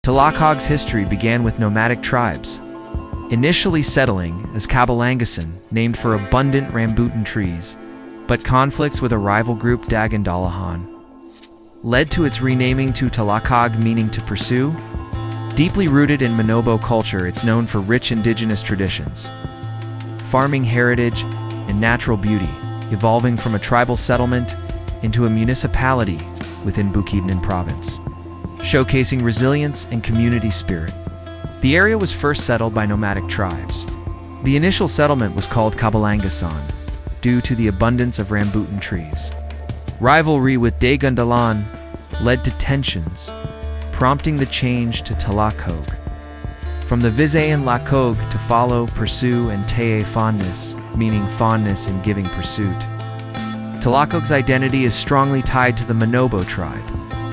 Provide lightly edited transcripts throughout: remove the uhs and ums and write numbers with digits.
Talakog's history began with nomadic tribes, initially settling as Cabalangasan, named for abundant rambutan trees, but conflicts with a rival group Dagandalahan led to its renaming to Talakog, meaning to pursue. Deeply rooted in Manobo culture, it's known for rich indigenous traditions, farming heritage, and natural beauty, evolving from a tribal settlement into a municipality within Bukidnon province, showcasing resilience and community spirit. The area was first settled by nomadic tribes. The initial settlement was called Cabalangasan due to the abundance of rambutan trees. Rivalry with Dagandalan led to tensions, prompting the change to Talakog. From the Visayan Lakog to follow, pursue, and Tae fondness, meaning fondness in giving pursuit. Talakog's identity is strongly tied to the Manobo tribe,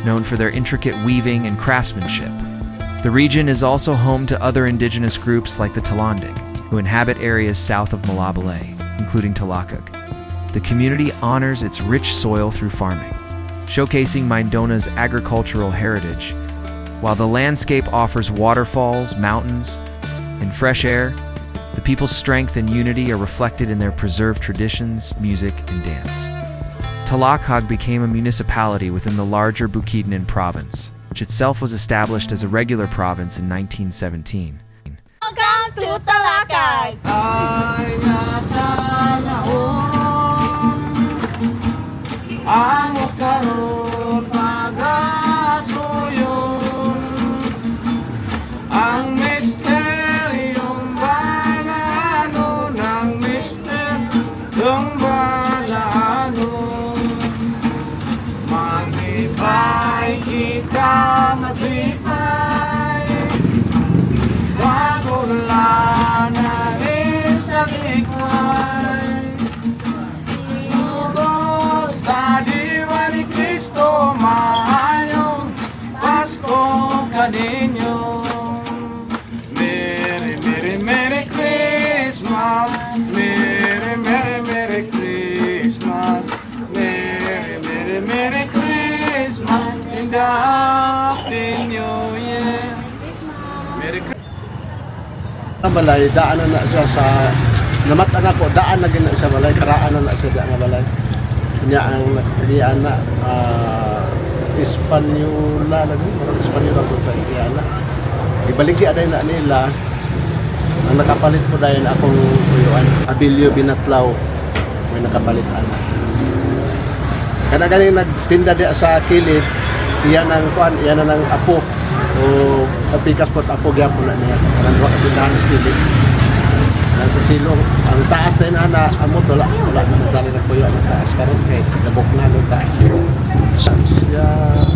known for their intricate weaving and craftsmanship. The region is also home to other indigenous groups like the Talandig, who inhabit areas south of Malabalay, including Talakog. The community honors its rich soil through farming, showcasing Mindona's agricultural heritage. While the landscape offers waterfalls, mountains, and fresh air, the people's strength and unity are reflected in their preserved traditions, music, and dance. Talakog became a municipality within the larger Bukidnon province, which itself was established as a regular province in 1917. Welcome to Talakog! Ang misteryong balano ng misteryong balano, matibay kita, matibay, wala na isang likay. Siguro sa diwa ni Kristo, maayong Pasko kaninyo. Merry, Merry, Merry Christmas. Merry, Merry, Merry Christmas. Merry, Merry, Merry Christmas. And a Happy New Year. Merry Christmas. Balay, daanan na siya sa namatan ako, daan na gina sa balay, karaan na siya nga balay. Kanya ang diyan na Espanyola na din, marang Espanyola ko tayo diyan na. Ibaligi aday na nila, ang nakapalit po dahil akong tuyuan, Abilio Binatlaw, may nakapalit ana. Kana ganing nagtinda diya sa kilid, iyan ang kuan, iyan na ng apo. O kapikas po apo gyapon na niya. Parang wa katindahan sa kilid. Nasa silong, ang taas na na amot wala na dali na kuya ang taas karon kay nabok na ng taas. Siya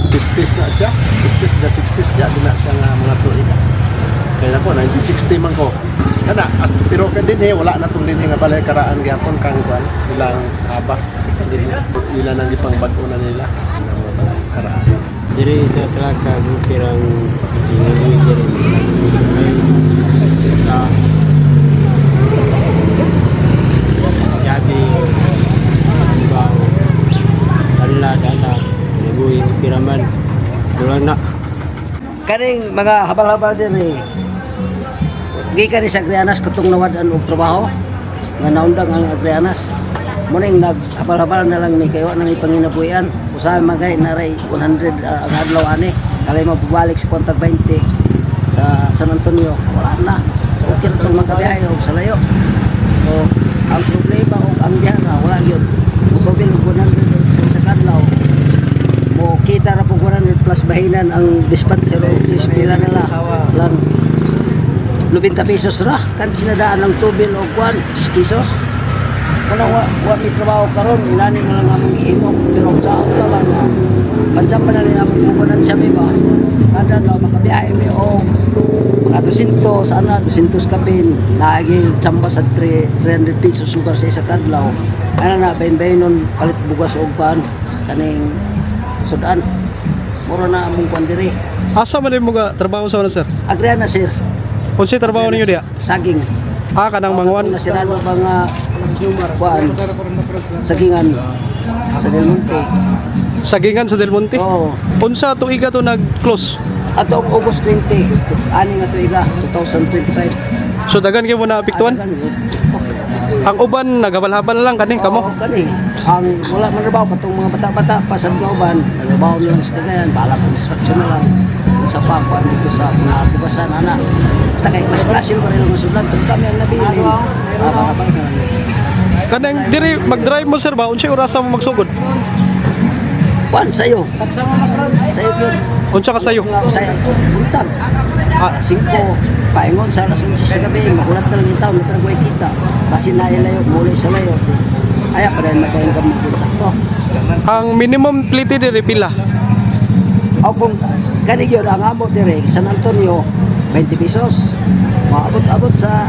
50s na siya, 50s na 60s niya din na siya nga mga tuig. Kaya po 1960 man ko. Kana pero kadin wala na tong dinhi nga balay karaan gyapon kang kuan ilang haba kadin ilan ang gipangbag-o na nila karaan. Jadi sa Talakog pirang tingin diri sa jadi bang dala naguy piraman dulang na kaning mga habal-habal diri gikan sa Agrianas kutong nawadan og trabaho nga naundang ang Agrianas muning naghabal-habal na lang ni kayo na may panginabuhian usahay magay na ray 100 ang adlaw ani kalay mapabalik sa kontag 20 sa San Antonio wala na okay ra tong makabiyahe og sa layo so ang problema og ang diara wala gyud ug bil 100 sa kadlaw mo kita ra po 100 plus bahinan ang dispenser og ispila nila lang 90 pesos ra kan sinadaan ng tubil og 1 pesos wala wa may trabaho karon inani na lang among ihimo pero sa auto lang pansam pa na rin among kukunan siya ba kada daw makabiyahe mi o mga 200 sana 200 kabin lagi tsamba sa 300 pesos lugar sa isa kadlaw ana na bayin nun palit bugas og kan kaning sudan mura na among kuan diri asa man mo ga trabaho sa sir Agriana sir unsay trabaho ninyo diha saging kanang mangwan nasirado mga kuan sagingan sa Del Monte sagingan sa Del Monte oo unsa tuiga to nag-close atong August 20, ani nga tuiga 2025. So daghan kayo mo na apektuhan. Ang uban naghabal-habal na lang kani kamo. Oo, kani. Ang wala man rabaw katong mga bata-bata pa sa kauban, rabaw nila sa Cagayan, bala construction na lang. Sa pakuan dito sa mga bukasan ana. Basta kay mas klase mo rin masulat kung kami ang nabili. Para na. Kanang diri mag-drive mo sir ba unsay oras mo magsugod? Kuan sayo. Sayo yun. Unsa ka sayo? Sayo. Buntag. 5 paingon sa alas 11 sa gabi, magulat na lang yung taon, natragway kita. Kasi nailayo, muli sa layo. Ay, pa rin matayin kami dito sakto. Ang minimum plite diri pila? O kung ganigyo ang abot dire, San Antonio, 20 pesos. Maabot-abot sa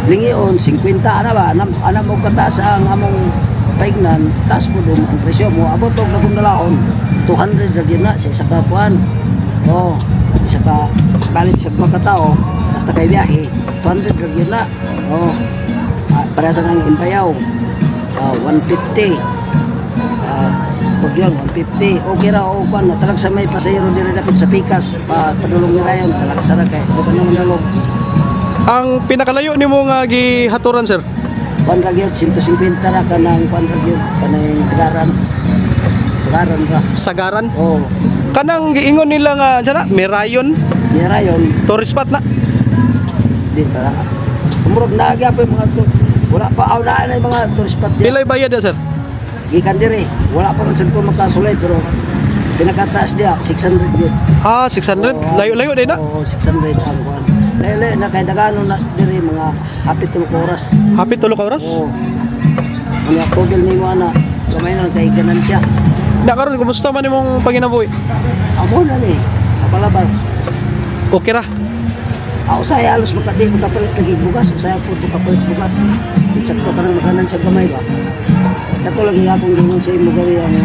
Lingion, 50. Ano ba? Ano mo kataas ang among paignan, taas po doon ang presyo mo. Abot o na kung nalaon, 200 lagi na sa isa kapuan. O, isa ka balik sa mga katao, basta kay biyahe, 200 lagi na. O, para sa nang impayaw, 150. Pag yun, 150. Okay ra, o pan, talag sa may pasayro dire dapat sa pikas, padulong nila yun, talag sa kay, ito naman dalog. Ang pinakalayo nimo nga gihaturan sir? Kuan ra gyud 150 ra kanang kuan ra gyud kanang sagaran. Sagaran ra. Sagaran? Oh, Kanang giingon nila nga dyan Merayon, mira yon. tourist spot na. Di para. Kumurog na gyapon mga to. Wala pa aw na yung mga tourist spot di. Pilay bayad ya sir? Gikan dire. Wala pa man sad ko makasulay pero pinakataas dia 600 gyud. Ah, 600? Layo-layo din na? Oo, 600 ang kuan. Layo-layo na kay dagano na dire mga hapit 3 oras. Hapit tulo ka oras? Oo. Mga tugel ni mo ana. Gamay na kay ganansya. Na karon kumusta man imong panginabuhi? Amo na ni. Kapalabar. Okay ra. Ako saya halos makadi ko kapalit lagi bugas. Saya po ito kapalit bugas. Itsak ko parang makanan sa gamay ba. Dato lagi akong gingon sa imo gari ang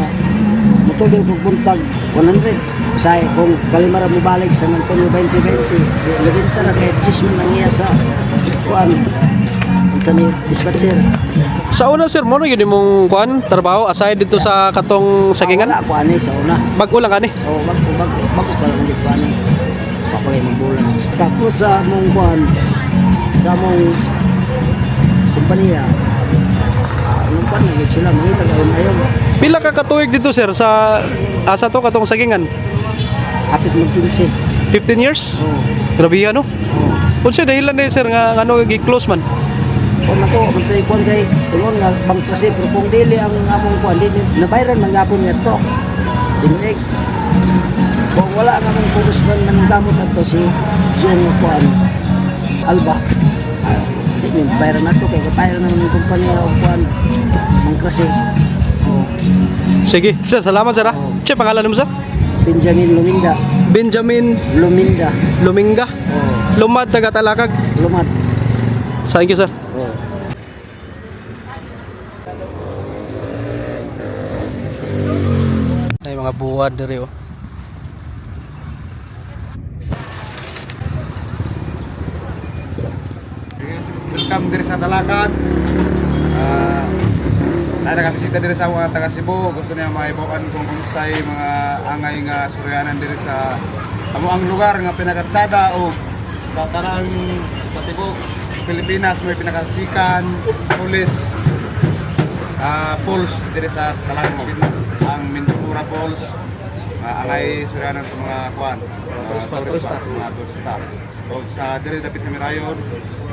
matulog ko buntag 100. Saya kung kalimara mo balik sa Antonio 2020. Labinta na kay Jisman ang iya sa kuan. Sa ni dispatcher. Sa una sir, mo yun imong kuan trabaho aside dito sa katong sagingan? Wala ko ani sa una. Bag-o lang kani. O bago pa lang dito ani. Papagay mong bulan. Tapos sa mong kuan sa mong kumpanya. Anong pa nagig sila mangita ka umayon. Pila ka katuig dito sir sa asa to katong sagingan? Hapit mo 15. 15 years? Oo. Grabe yan no? Oo. Unsa dahilan ni sir nga ano gi-close man? Kung na to, mantay kuan kay tulon nga bang kasi pero kung dili ang among kuan dili nabayran man gapon ngadto. Dinig. Kung wala nga mong congressman nang gamot ato si yung kuan Alba. Hindi bayaran nato kay bayaran ng kumpanya o kuan ang kasi. Oh, Sige, sir, salamat sir ha. Che pangalan mo sir? Benjamin Luminda. Benjamin Luminda. Luminga. Oh, Lumad taga Talakag. lumat. Thank you sir. Oh. Ay mga buwad diri oh. Welcome diri sa Talakad. Nakabisita diri sa mga taga Cebu. Gusto niya maibawan kung unsay mga angay nga suryanan diri sa amo ang lugar nga pinakatsada o sa tanang patibok Pilipinas may pinakasikan police falls diri sa Talakad. Ang Mintura Falls angay suryanan sa mga kuan turista. So sa diri dapat sa Mirayon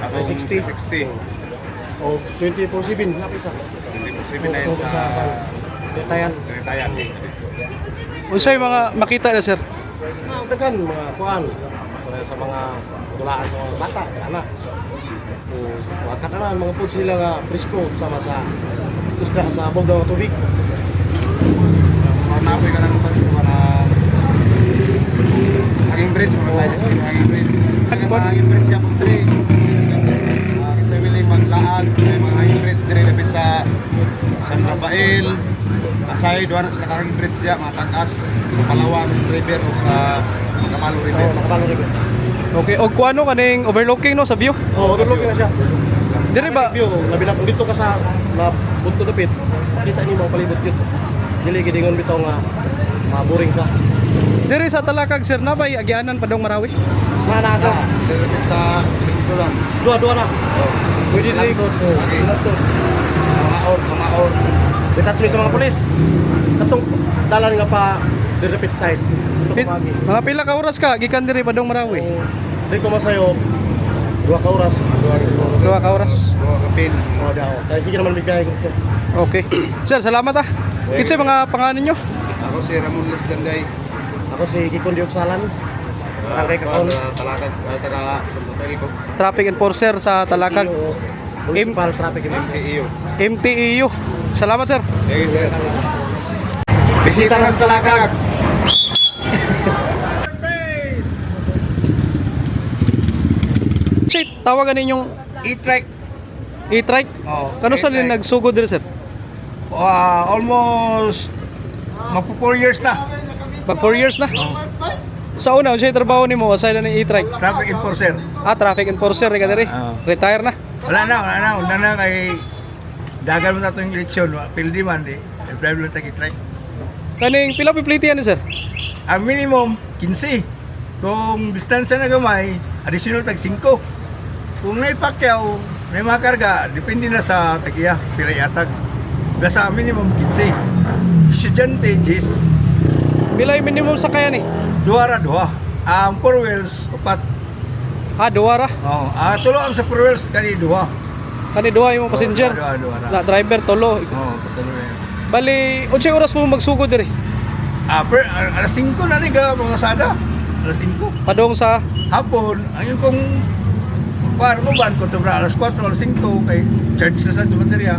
atong 60 O 24/7 lapit sa. 24/7 na yun sa Setayan. Retayan. Unsay mga makita na sir? Daghan mga kuan para sa mga tulaan ng mga bata, ana. O kasananan mga food sila nga presko sama sa isda sa abog ng tubig. Napoy ka ng mga hanging bridge, mga hanging bridge. Hanging bridge siya pong tree. Kita willing maglaan, mga hanging bridge dire dapat sa San Rafael. Asay doon sa hanging bridge siya, mga tagas, Palawan River o sa Kapalo River. Makapalo rin. Okay, og kuano kaning overlooking no sa view? Oo, tulog na siya. Diri ba? View, labi na kung dito ka sa bunto dapit, makita niyo mga palibot yun. Dili gidingon bitaw nga boring ka. Diri sa Talakag sir na bay agianan padong Marawi. Manasa. Direpit sa Pisulan. Dua-dua na. Pwede din ko. Kamaon. Detachment sa mga pulis. Katong dalan nga pa the repeat side. Ito kumagi. Mga pila ka oras ka gikan diri padong Marawi. Di ko masayo. 2 ka oras. 2 ka oras. Kapin. Oh, daw. Kaya sige naman bigay ko. Okay. Sir, salamat ah. Kitsa mga pangalan nyo? Ako si Ramon Lesdanday. Ako si Kikon Dioksalan. Barangay Kakon. Talakag. Taga Hotel ko. Traffic enforcer sa Talakag. Municipal Traffic and MPEO. MTEU. Salamat sir. Thank you, sir. Bisita ng Talakag. Shit, tawagan ninyong E-trek. e-trike. Oh, Kano sa rin nagsugod diri sir? Almost magpo 4 years na. Pag 4 years na. Sa una, unsay trabaho nimo aside na ni e-trike? Traffic enforcer. Traffic enforcer ka diri. Oo. Retire na. Wala na. Una na kay dagal mo na itong eleksyon. Pildi man di. Drive lang tag-e-trek. Kaning pila pipliti yan sir? Ang minimum, 15. Kung distansya na gamay, additional tag 5. Kung naipakyaw, may mga karga, depende na sa tagiya, pila yatag. Sa minimum 15. Estudyante, 10. Pila yung minimum sa kaya ni? Duwara. Ang 4 wheels, 4. Duwa ra. Oh, tulo ang sa 4 wheels, kani 2. Kani duha yung passenger. Duwa. Na driver tolo. Patuloy na yan. Bali, unsay oras mo magsugod diri? Alas 5 na ni ka, mga sada. Alas 5. Padong sa Hapon, ayun kung paano mo ban, kung sobra alas 4, alas 5, kay charge na sa baterya.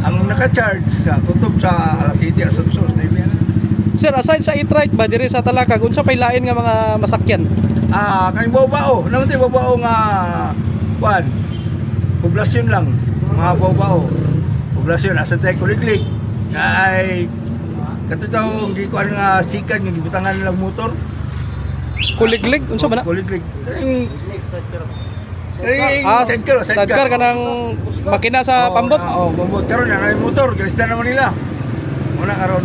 Ang naka-charge na, tutob sa alas 7, alas 8, na yun. Sir, aside sa e-trike ba diri sa Talakag, unsa pay lain nga mga masakyan? Kani bao-bao, naman tayo bao-bao nga, kuan, poblasyon lang, mga bao-bao. Poblasyon, asa tayo kuliglig, nga ay, katutaw, hindi ko nga sikan, nga gibutangan nilang motor. Kuliglig, unsa ba na? Kuliglig. Sidecar ka ng makina sa pambot. Pambot. Karon na may motor, gilisdan naman nila. Muna karon.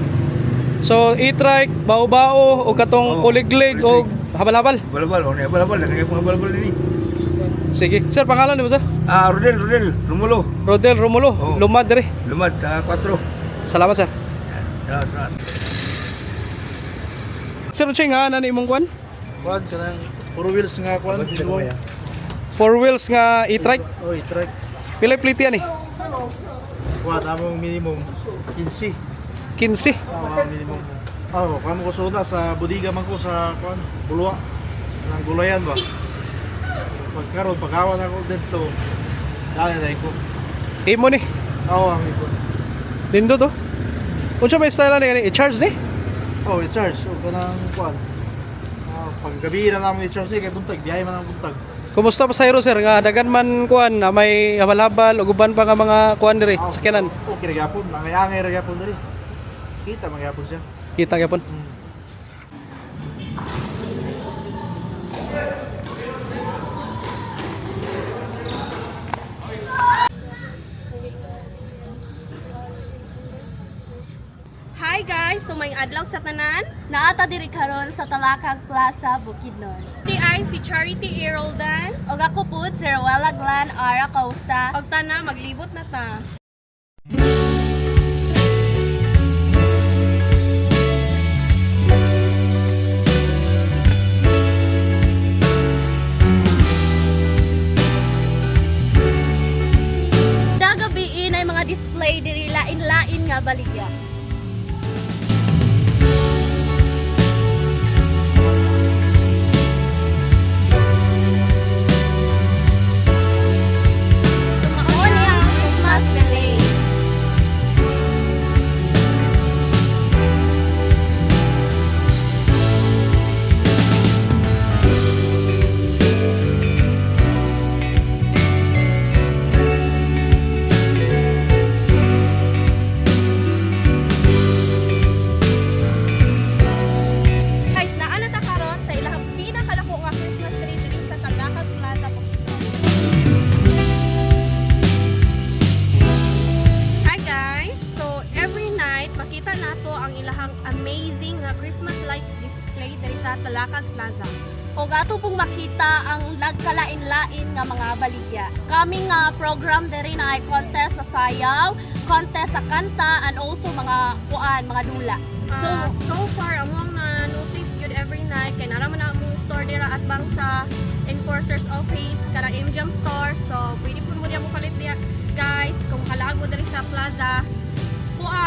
So, e-trike, bao-bao, o katong kuliglig, o habal-habal. Balabal, balabal, nagay mga balabal din. Sige. Sir, pangalan mo sir? Rodel, Rumulo. Rodel Romulo, Oo. lumad diri. Lumad, 4. Salamat sir. Salamat. Sir, unsay nga nani imong kwan? Kuan kanang 4 wheels nga kuan. 4 wheels nga e-trike. Oy, track. Pila pliti ani? Kuan among minimum 15. 15. Minimum. Kamo ko suda sa budiga man ko sa kuan, Bulwa. Nang gulayan ba? Pagkaroon pagawan ako dito. Dali na ko. Imo ni. Ang iko. Dindo to. Unsa may style ni i-charge ni? I-charge. O kanang kuan. Paggabi na namin i-charge kay buntag, biyahe man ang buntag. Kumusta pa sayro sir nga dagan man kuan na may habal-habal ug uban pa nga mga kuan diri sakyanan. Okay ra gyapon, angay-angay ra gyapon diri. Kita magyapon siya. Kita gyapon. Hi guys! Sumayong adlaw sa tanan. Naata diri karon sa Talakag Plaza, Bukidnon. Di ay si Charity Eroldan. Og ako pud si Rowella Glan Ara Costa. Og tana maglibot na ta. Dagabiin ay mga display diri lain-lain nga baligya. Christmas delay. amazing nga Christmas lights display diri sa Talakag Plaza. O ato pong makita ang nagkalain-lain nga mga baligya. Kaming nga program diri na ay contest sa sayaw, contest sa kanta, and also mga mga dula. So far among na notice good every night kay naraman na among store dira at bang sa Enforcers Office karang MGM store. So pwede po mo diya mo palit diya guys kung halaag mo diri sa plaza.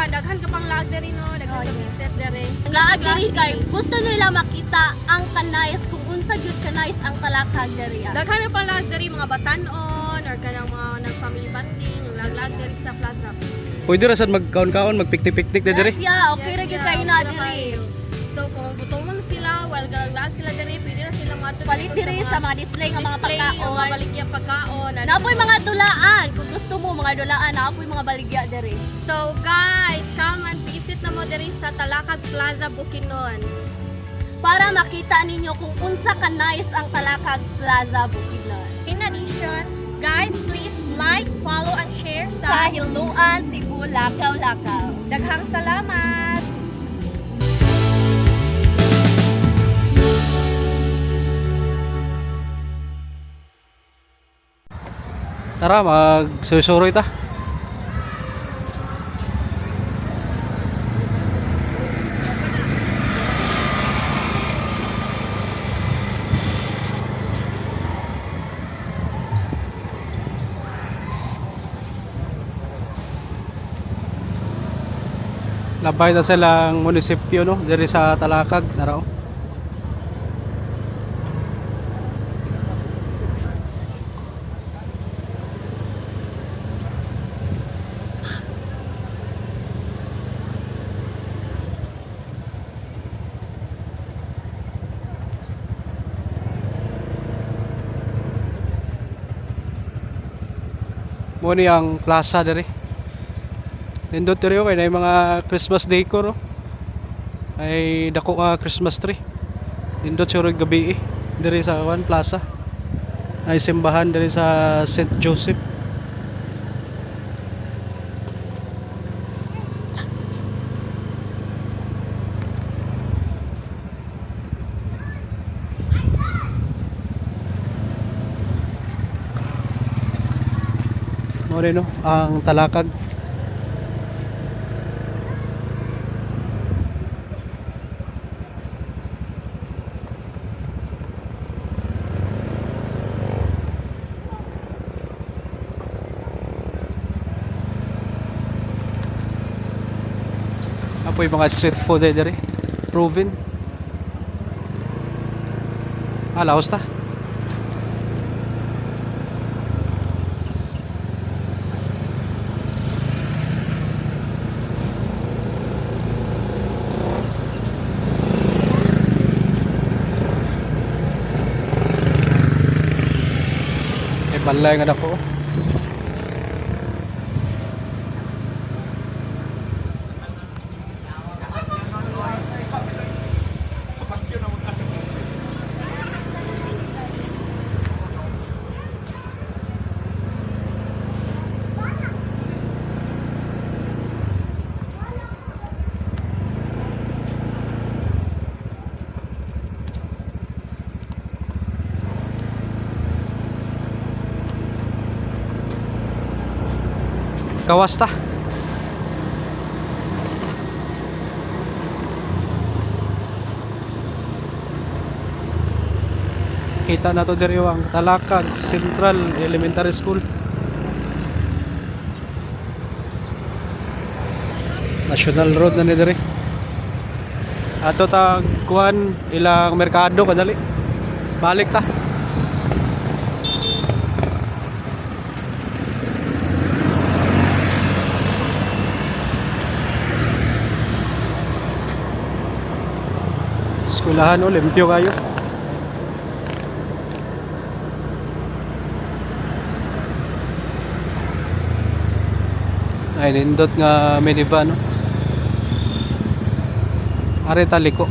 Daghan ka pang lag diri no, daghan ka visit diri. Laag diri kay gusto nila makita ang kanayas kung unsa gyud kanayas ang Talakag diri. Daghan pa lag diri mga batanon or kanang mga nag-family bonding, lag diri sa plaza. Pwede ra sad magkaon-kaon, magpiktik-piktik na diri. Yes, yeah, okay ra gyud kayo na diri. So kung gutom man sila, while galag sila diri, pwede na sila palit diri sa mga display nga mga pagkaon, mga baligya pagkaon. Napoy mga dulaan, kung gusto mo mga dulaan, napoy mga baligya diri. So guys, come and visit na mo diri sa Talakag Plaza, Bukidnon. Para makita ninyo kung unsa ka nice ang Talakag Plaza, Bukidnon. In addition, guys, please like, follow, and share sa Hiluan, Cebu, Lakaw, Lakaw. Daghang salamat! Tara, magsusuroy ta. Labay na silang munisipyo no, diri sa Talakag, narao. Mo ni ang plaza diri. Nindot diri kay nay mga Christmas decor oh. Ay dako nga Christmas tree. Nindot siguro gabi diri sa plaza. Ay simbahan diri sa St. Joseph. Mo rin no, ang Talakag. Apoy mga street food diri. Proven. Laos ta. Balay nga dako. Kawas ta. Kita na to diri ang Talakag Central Elementary School. National Road na ni diri. Ato ta kuan ilang merkado kadali. Balik ta. Skulahan limpyo kayo. Ay nindot nga minivan no. Are taliko.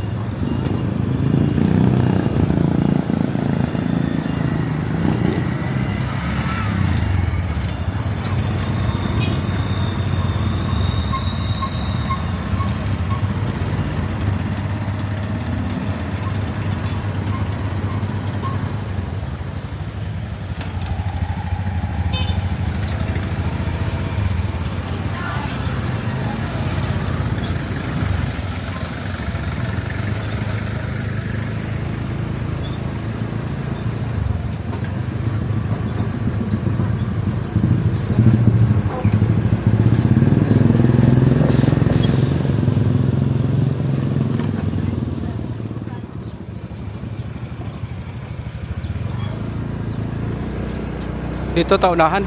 Dito taunahan.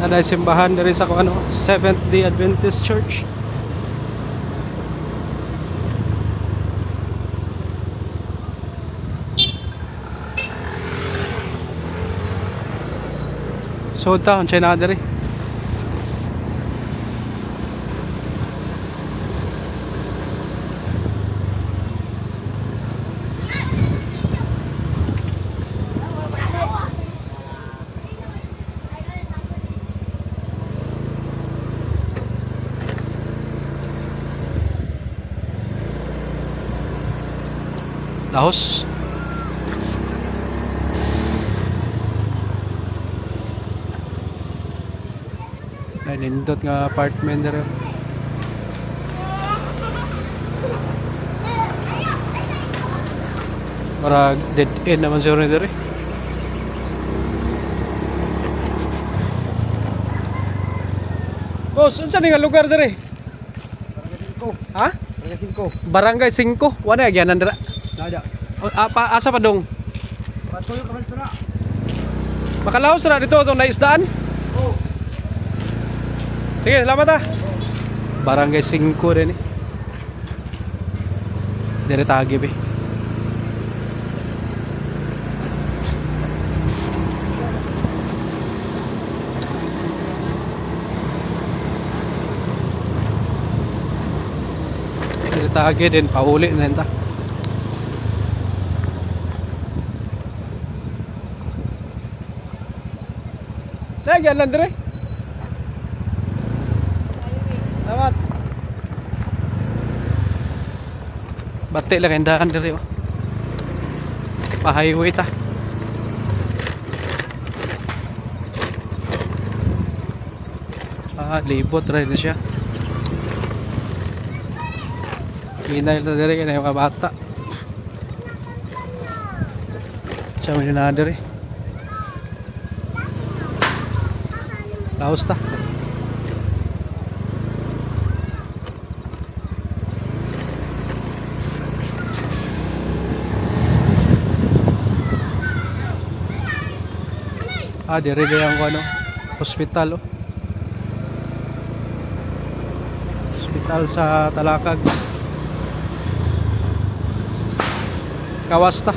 Naday simbahan diri sa ano, Seventh-day Adventist Church. So ta, unsay na diri? Lahos. Nindot nga apartment dere. Para dead end naman siguro ni dere. Boss, unsa ni nga lugar dere? Ha? Barangay 5. Wala agyanan dira. Nada. Asa pa dong? Patuloy ka man na. Makalaos ra dito itong naisdaan? Oh. Sige, salamat ah. Barangay 5 rin eh. Dire tagib eh. Dire tagib din, pauli na nita. Lagyan lang dire. Salamat. Bati lang ang daan dire. Pa-highway ta. Libot rin na siya. Hinay na dire kaya yung mga bata. Siya may na dire. Laos ta. Dire gayang ko ano, hospital oh. Hospital sa Talakag. Kawasta.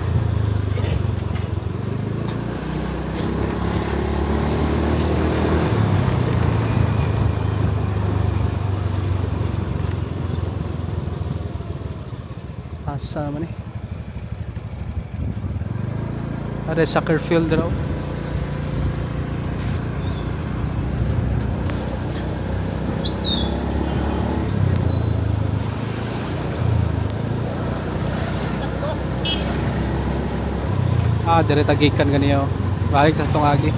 Asa naman eh. Ada soccer field raw. Dire tagikan ganiya oh. Balik sa tong agi.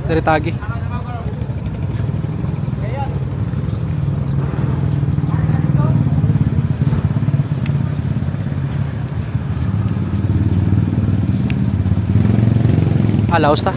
Dari tagi. Laos ta.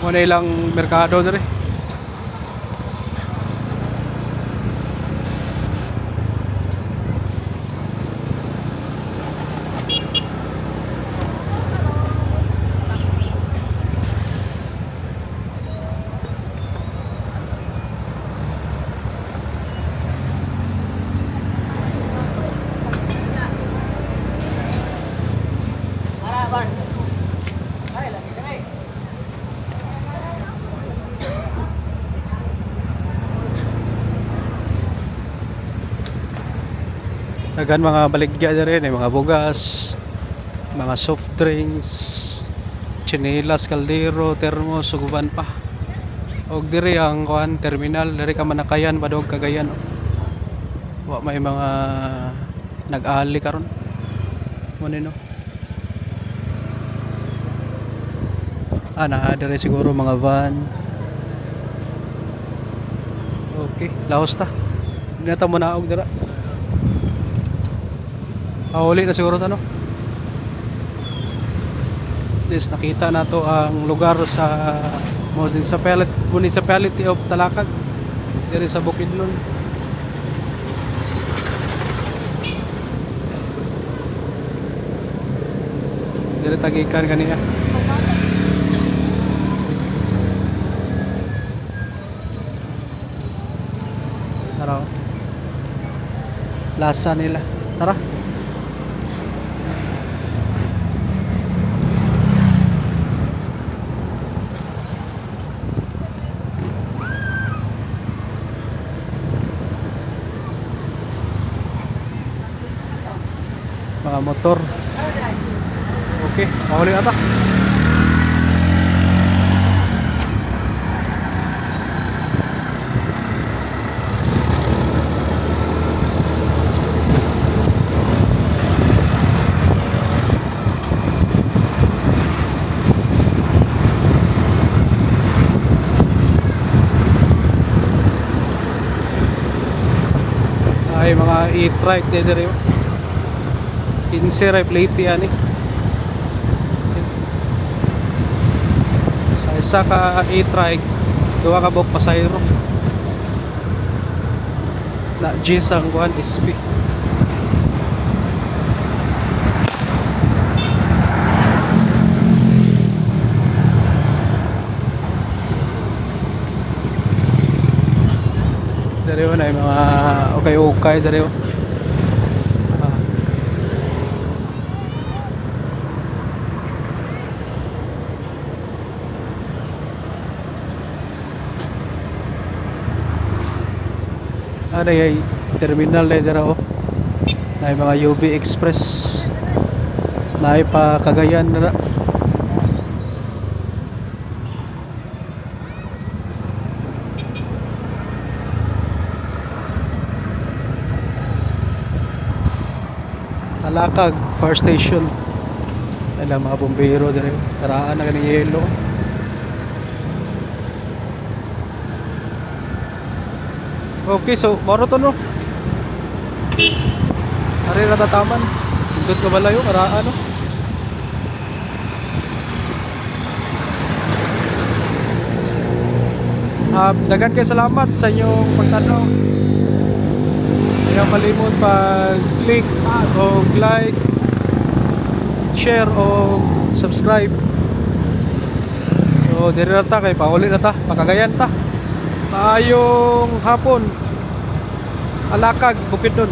Muna ilang merkado na rin. Dagan mga baligya diri, mga bugas, mga soft drinks, chinelas, kaldero, termos, suguban pa. Og diri ang kuan terminal, diri ka manakayan padog Cagayan. Wa may mga nag-ali karon. Mo nino. Naa diri siguro mga van. Okay, laos ta. Hindi na ta manaog dira. Uli na siguro ta no. This nakita na to ang lugar sa municipality of Talakag diri sa Bukidnon. Diri tagikan kaniya. Tara. Lasa nila. Tara. Mga motor. Okay, mahuli ata. Ay mga e-trike dito rin. 15 ray plate yan eh. Sa isa ka e-trike, duwa ka bok pasayro. Na jeans ang kuhan SP. Dariyo na yung mga okay dariyo. Ano yung terminal na dito na yung mga UB Express na yung pa Cagayan na Talakag Fire Station. Alam mga bombero dito taraan na ganang yelo. Okay, so maro to no. Ari natataman. Indot ka balayo karaan no. Dagan kayo salamat sa inyong pagtanaw. Kaya malimot pag-click o like, share o subscribe. So, diri na ta kay pauli na ta, makagayan ta. Maayong hapon. Alakag, Bukidnon.